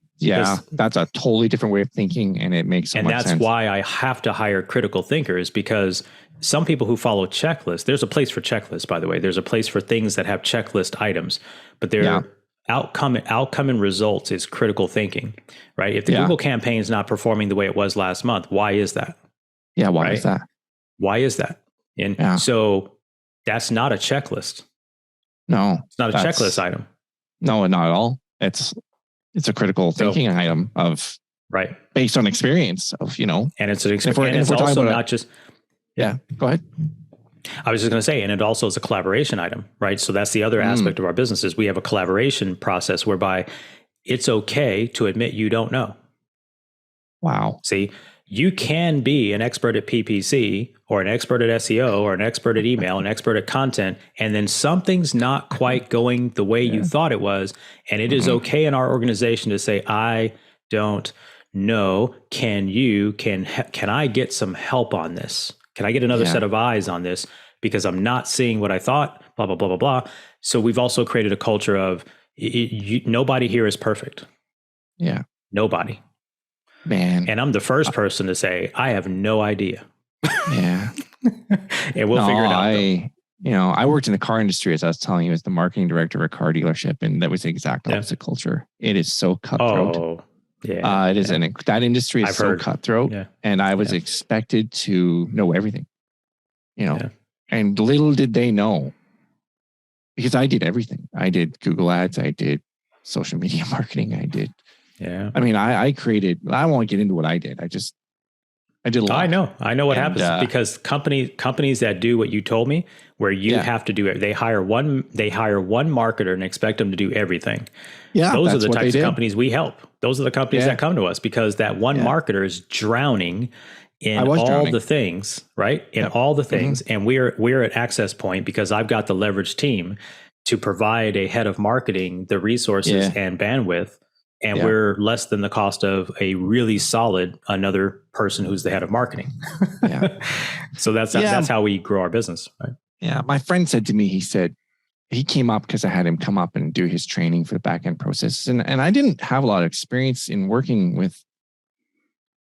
totally different way of thinking, and it makes so much sense. And that's why I have to hire critical thinkers, because some people who follow checklists, there's a place for checklists, by the way. There's a place for things that have checklist items, but their outcome and results is critical thinking, right? If the Google campaign is not performing the way it was last month, why is that? Yeah, why is that? Why is that? And so that's not a checklist. No, it's not a checklist item. No, not at all. It's a critical thinking item based on experience of, and it's an experience. And it's also not just. Yeah, go ahead. I was just going to say, and it also is a collaboration item, right? So that's the other aspect of our business is we have a collaboration process whereby it's okay to admit you don't know. Wow. See, you can be an expert at PPC or an expert at SEO or an expert at email, an expert at content, and then something's not quite going the way you thought it was. And it is okay in our organization to say, I don't know. Can I get some help on this? Can I get another set of eyes on this? Because I'm not seeing what I thought, blah, blah, blah, blah, blah. So we've also created a culture of nobody here is perfect. Yeah. Nobody. Man. And I'm the first person to say, I have no idea. Yeah. And we'll figure it out. I worked in the car industry, as I was telling you, as the marketing director of a car dealership. And that was the exact opposite culture. It is so cutthroat. Oh, yeah. It is that industry is so cutthroat. Yeah. And I was expected to know everything, and little did they know, because I did everything. I did Google ads. I did social media marketing. I did. Yeah. I mean, I won't get into what I did. I did a lot. I know what happens because companies that do what you told me, where you have to do it, they hire one marketer and expect them to do everything. Yeah. Those are the types of companies we help. Those are the companies that come to us because that one marketer is drowning in all the things, right? In all the things. And we're at Access Point because I've got the leverage team to provide a head of marketing the resources and bandwidth. And we're less than the cost of a really solid another person who's the head of marketing. So that's how we grow our business. Right? Yeah. My friend said to me, he said he came up because I had him come up and do his training for the back end process. And I didn't have a lot of experience in working with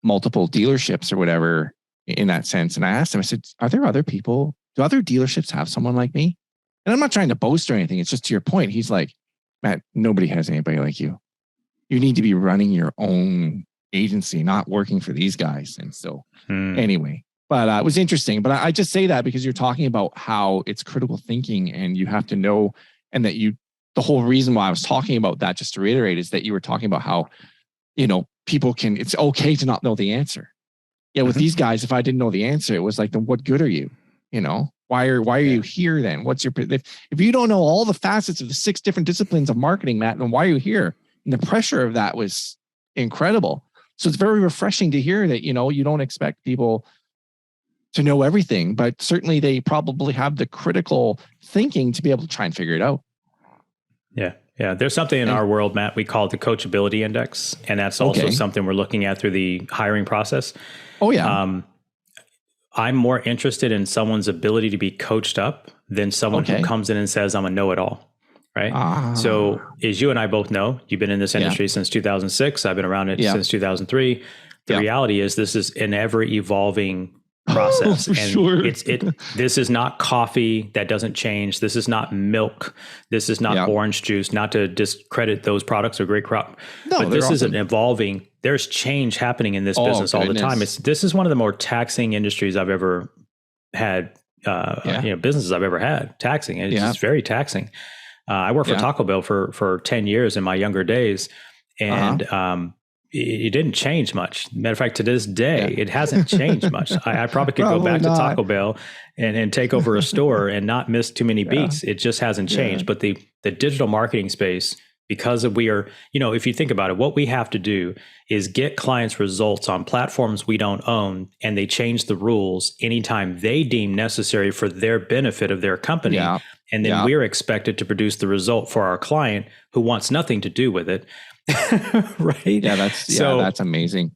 multiple dealerships or whatever in that sense. And I asked him, I said, are there other people? Do other dealerships have someone like me? And I'm not trying to boast or anything. It's just to your point. He's like, Matt, nobody has anybody like you. You need to be running your own agency, not working for these guys. And so anyway, but it was interesting. But I just say that because you're talking about how it's critical thinking and you have to know, and that the whole reason why I was talking about that, just to reiterate, is that you were talking about how, it's okay to not know the answer. Yeah. With these guys, if I didn't know the answer, it was like, then what good are you? Why are you here then? What's your, if you don't know all the facets of the 6 different disciplines of marketing, Matt, then why are you here? And the pressure of that was incredible. So it's very refreshing to hear that, you don't expect people to know everything, but certainly they probably have the critical thinking to be able to try and figure it out. Yeah. Yeah. There's something in our world, Matt, we call it the coachability index. And that's also something we're looking at through the hiring process. Oh yeah. I'm more interested in someone's ability to be coached up than someone who comes in and says, I'm a know-it-all. right? So as you and I both know, you've been in this industry since 2006. I've been around it since 2003. The reality is this is an ever evolving process. And this is not coffee that doesn't change. This is not milk. This is not orange juice, not to discredit those products or great crop. No, but this is an evolving, there's change happening in this business all the time. This is one of the more taxing industries I've ever had, businesses I've ever had, taxing. It's just very taxing. I worked for Taco Bell for 10 years in my younger days. And, it didn't change much. Matter of fact, to this day, it hasn't changed much. I probably could go back to Taco Bell and take over a store and not miss too many beats. It just hasn't changed. But the digital marketing space, because we are, if you think about it, what we have to do is get clients results on platforms we don't own, and they change the rules anytime they deem necessary for their benefit of their company. And then we're expected to produce the result for our client who wants nothing to do with it. Right. Yeah. That's amazing.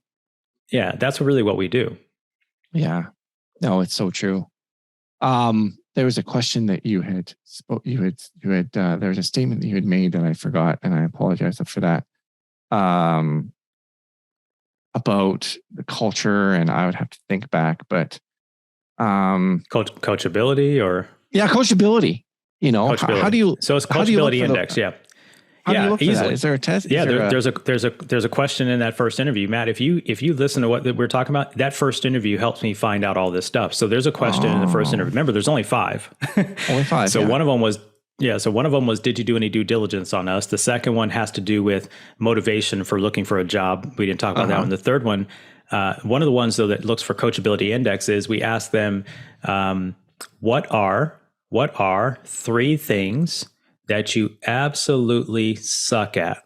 Yeah. That's really what we do. Yeah. No, it's so true. There was a question that you had there was a statement that you had made that I forgot, and I apologize for that. About the culture, and I would have to think back, but coachability or coachability. Coachability. How do you? So it's coachability index. How do you look for that? Is there a test? There's a question in that first interview, Matt. If you listen to what we're talking about, that first interview helps me find out all this stuff. So there's a question in the first interview. Remember, there's only 5. Only 5. So one of them was did you do any due diligence on us? The second one has to do with motivation for looking for a job. We didn't talk about that one. The third one, one of the ones though that looks for coachability index is we asked them, what are 3 things that you absolutely suck at?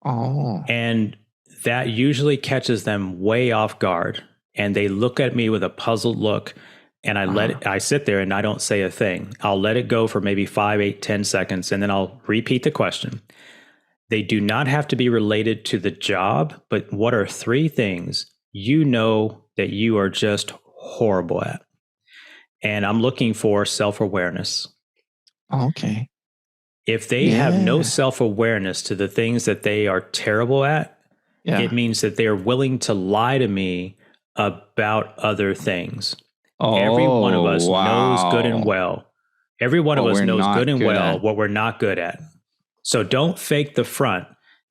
And that usually catches them way off guard. And they look at me with a puzzled look, and I sit there and I don't say a thing. I'll let it go for maybe 5, 8, 10 seconds, and then I'll repeat the question. They do not have to be related to the job, but what are 3 things that you are just horrible at? And I'm looking for self-awareness. Okay. If they have no self-awareness to the things that they are terrible at, it means that they are willing to lie to me about other things. Every one of us knows good and well. Every one of us knows good and well what we're not good at. So don't fake the front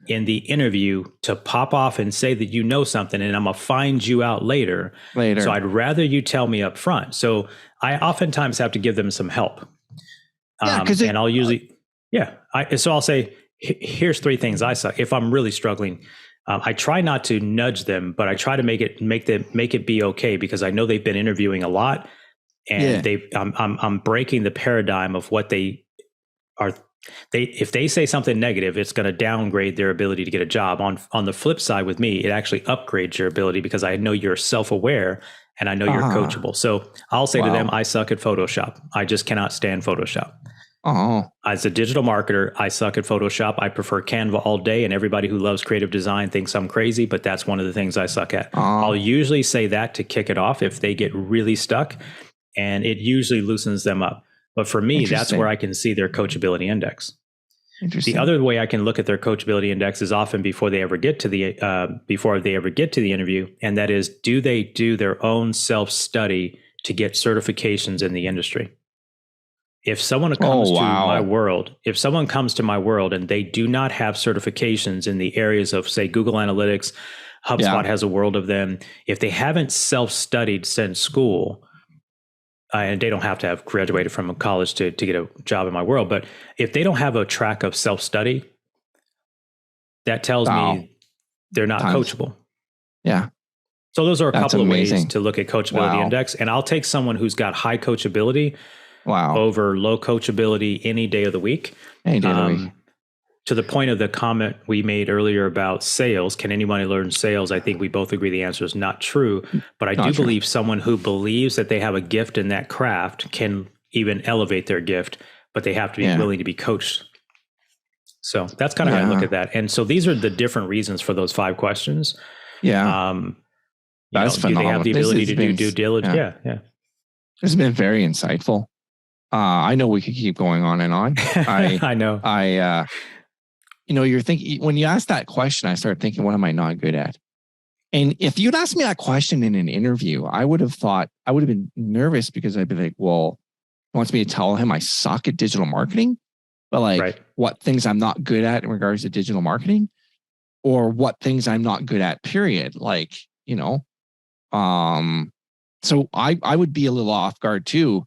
in the interview to pop off and say that you know something, and I'm going to find you out later. So I'd rather you tell me up front. So I oftentimes have to give them some help. And I'll usually, so I'll say, here's 3 things I suck. If I'm really struggling, I try not to nudge them, but I try to make it be okay, because I know they've been interviewing a lot, and I'm breaking the paradigm of what they are. If they say something negative, it's going to downgrade their ability to get a job. On the flip side with me, it actually upgrades your ability, because I know you're self-aware and I know you're coachable. So I'll say to them, I suck at Photoshop. I just cannot stand Photoshop. As a digital marketer, I suck at Photoshop. I prefer Canva all day, and everybody who loves creative design thinks I'm crazy, but that's one of the things I suck at. I'll usually say that to kick it off if they get really stuck, and it usually loosens them up. But for me, that's where I can see their coachability index. The other way I can look at their coachability index is often before they ever get to the interview, and that is, do they do their own self-study to get certifications in the industry? If someone comes to my world, and they do not have certifications in the areas of, say, Google Analytics, HubSpot has a world of them. If they haven't self-studied since school, and they don't have to have graduated from college to get a job in my world, but if they don't have a track of self-study, that tells me they're not coachable. Yeah. So those are a couple of ways to look at coachability index. And I'll take someone who's got high coachability over low coachability any day of the week. Any day of the week. To the point of the comment we made earlier about sales, can anybody learn sales? I think we both agree the answer is not true. But I do believe someone who believes that they have a gift in that craft can even elevate their gift, but they have to be willing to be coached. So that's kind of how I look at that. And so these are the different reasons for those 5 questions. Yeah. That's phenomenal. Do they have the ability to do due diligence? Yeah. This has been very insightful. I know we could keep going on and on. I know. You're thinking, when you ask that question, I started thinking, what am I not good at? And if you'd asked me that question in an interview, I would have been nervous because I'd be like, well, he wants me to tell him I suck at digital marketing, but what things I'm not good at in regards to digital marketing, or what things I'm not good at, period. So I would be a little off guard too.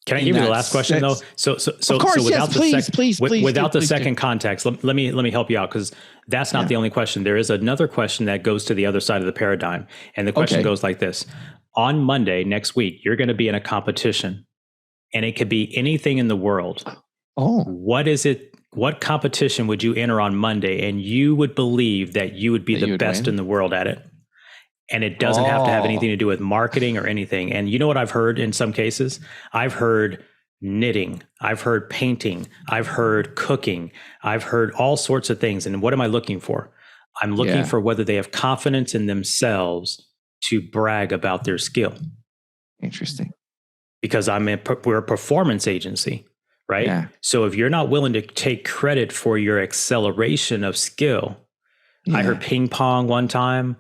Can I give you the last question though? So of course, without the second context, let me help you out, because that's not the only question. There is another question that goes to the other side of the paradigm, and the question goes like this: on Monday next week, you're going to be in a competition, and it could be anything in the world. Oh, what is it? What competition would you enter on Monday, and you would believe that you would be the best in the world at it? And it doesn't have to have anything to do with marketing or anything. And you know what I've heard in some cases? I've heard knitting. I've heard painting. I've heard cooking. I've heard all sorts of things. And what am I looking for? I'm looking for whether they have confidence in themselves to brag about their skill. Interesting. Because we're a performance agency, right? Yeah. So if you're not willing to take credit for your acceleration of skill, I heard ping pong one time.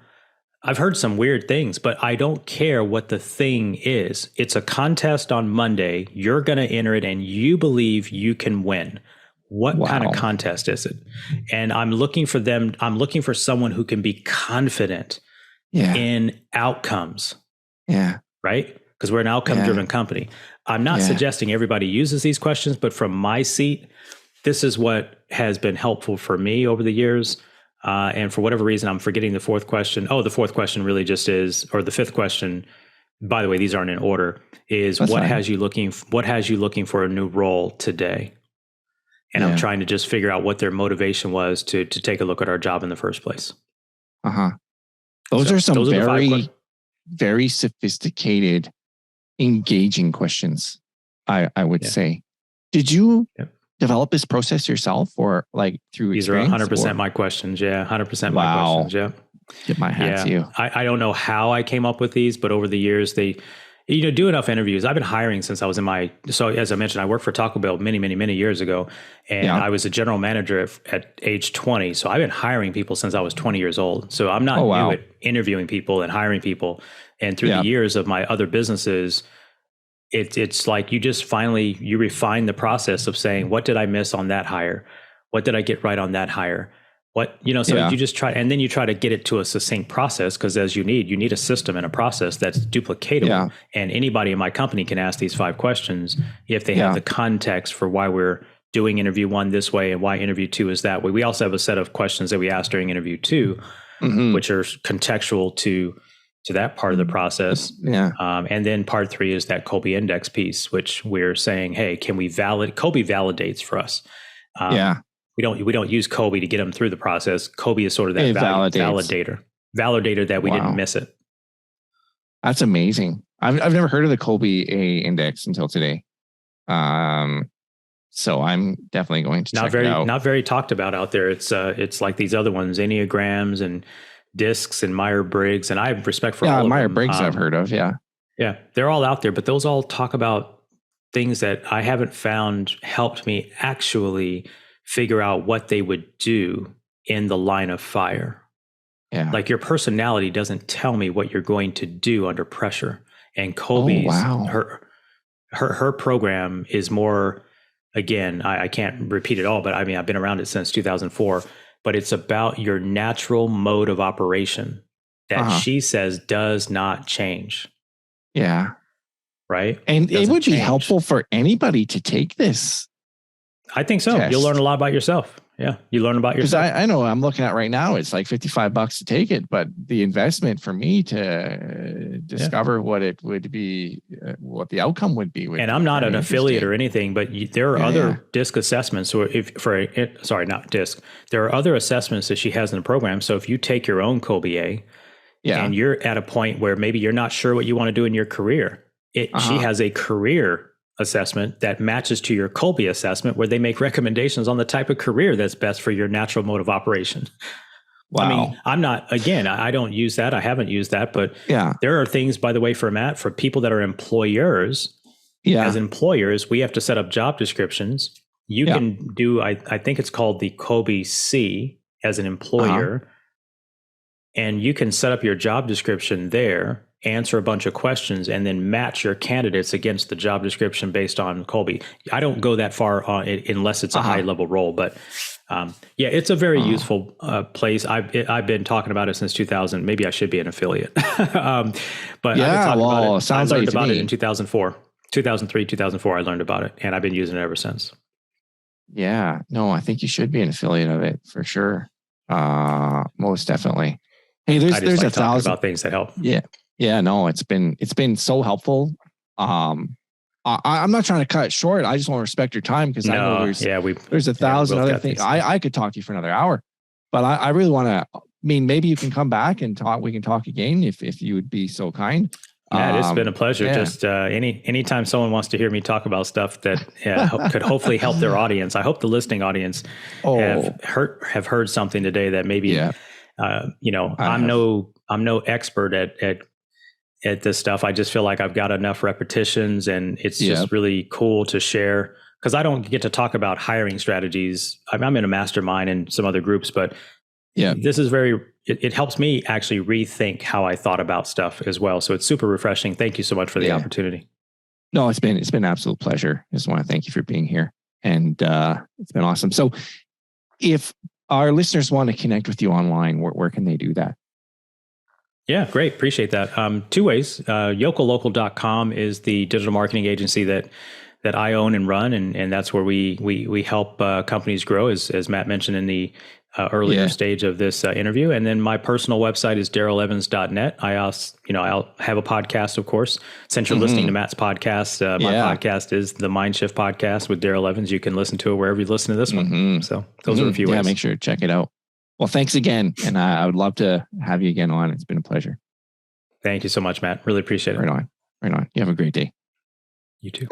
I've heard some weird things, but I don't care what the thing is. It's a contest on Monday. You're going to enter it and you believe you can win. What kind of contest is it? And I'm looking for them. I'm looking for someone who can be confident in outcomes. Yeah. Right? Because we're an outcome-driven company. I'm not suggesting everybody uses these questions, but from my seat, this is what has been helpful for me over the years. And for whatever reason, I'm forgetting the fourth question. Oh, the fourth question really just is, or the fifth question, by the way, these aren't in order, is what has you looking for a new role today? And I'm trying to just figure out what their motivation was to take a look at our job in the first place. Those are some very, very sophisticated, engaging questions, I would say. Did you develop this process yourself, or through These experience? These are 100% my questions. Yeah. 100% my questions. Yeah. Tip my hat to you. I don't know how I came up with these, but over the years, do enough interviews. I've been hiring since I was so as I mentioned, I worked for Taco Bell many, many, many years ago. And I was a general manager at age 20. So I've been hiring people since I was 20 years old. So I'm not new at interviewing people and hiring people. And through the years of my other businesses, it's like you refine the process of saying, what did I miss on that hire? What did I get right on that hire? You just try, and then you try to get it to a succinct process, because you need a system and a process that's duplicatable. And anybody in my company can ask these 5 questions if they have the context for why we're doing interview 1 this way and why interview 2 is that way. We also have a set of questions that we ask during interview 2, which are contextual to that part of the process. And then part 3 is that Kolbe index piece, which we're saying, hey, can we Kolbe validates for us. We don't use Kolbe to get them through the process. Kolbe is sort of that validator that we didn't miss it. That's amazing. I've never heard of the Kolbe A index until today. So I'm definitely going to check it out. Not very talked about out there. It's like these other ones, Enneagrams and DISCs and Myers-Briggs, and I have respect for all of them. Myers-Briggs I've heard of, Yeah, they're all out there, but those all talk about things that I haven't found helped me actually figure out what they would do in the line of fire. Yeah. Like your personality doesn't tell me what you're going to do under pressure. And Kolbe's, her program is more, again, I can't repeat it all, but I mean, I've been around it since 2004. But it's about your natural mode of operation that she says does not change. Yeah. Right? And it would be helpful for anybody to take this. I think so. Test. You'll learn a lot about yourself. Yeah. You learn about yourself. Because I know I'm looking at right now, it's like $55 to take it, but the investment for me to discover what it would be, what the outcome would be. And I'm not an affiliate or anything, but there are other DISC assessments, or not DISC. There are other assessments that she has in the program. So if you take your own Kolbe A and you're at a point where maybe you're not sure what you want to do in your career, she has a career assessment that matches to your Kolbe assessment, where they make recommendations on the type of career that's best for your natural mode of operation. Wow. I mean, I don't use that. I haven't used that, but there are things, by the way, for Matt, for people that are employers, as employers, we have to set up job descriptions. You can do, I think it's called the Kobe C as an employer, and you can set up your job description there, answer a bunch of questions, and then match your candidates against the job description based on Colby. I don't go that far on it unless it's a high level role, but it's a very useful place. I've been talking about it since 2000. Maybe I should be an affiliate, but I've been talking about it. Sounds I learned like about it in 2004, 2003, 2004. I learned about it, and I've been using it ever since. Yeah, no, I think you should be an affiliate of it for sure. Most definitely. Hey, there's like 1,000 about things that help. Yeah, no, it's been so helpful. I'm not trying to cut it short. I just want to respect your time because I know there's 1,000 other things. I could talk to you for another hour, but I really want to. I mean, maybe you can come back and talk. We can talk again if you would be so kind. Matt, it's been a pleasure. Yeah. Just anytime someone wants to hear me talk about stuff that could hopefully help their audience. I hope the listening audience have heard something today that maybe I'm no expert at this stuff. I just feel like I've got enough repetitions, and it's just really cool to share because I don't get to talk about hiring strategies. I'm in a mastermind and some other groups, but this is it helps me actually rethink how I thought about stuff as well. So it's super refreshing. Thank you so much for the opportunity. No, it's been an absolute pleasure. I just want to thank you for being here, and it's been awesome. So if our listeners want to connect with you online, where can they do that? Yeah, great. Appreciate that. Two ways. YokelLocal.com is the digital marketing agency that I own and run, and that's where we help companies grow, as Matt mentioned in the earlier stage of this interview. And then my personal website is darrellevans.net. I'll have a podcast, of course. Since you're listening to Matt's podcast, my podcast is the Mindshift Podcast with Darrell Evans. You can listen to it wherever you listen to this one. So those are a few ways. Yeah, make sure to check it out. Well, thanks again. And I would love to have you again on. It's been a pleasure. Thank you so much, Matt. Really appreciate it. Right on. You have a great day. You too.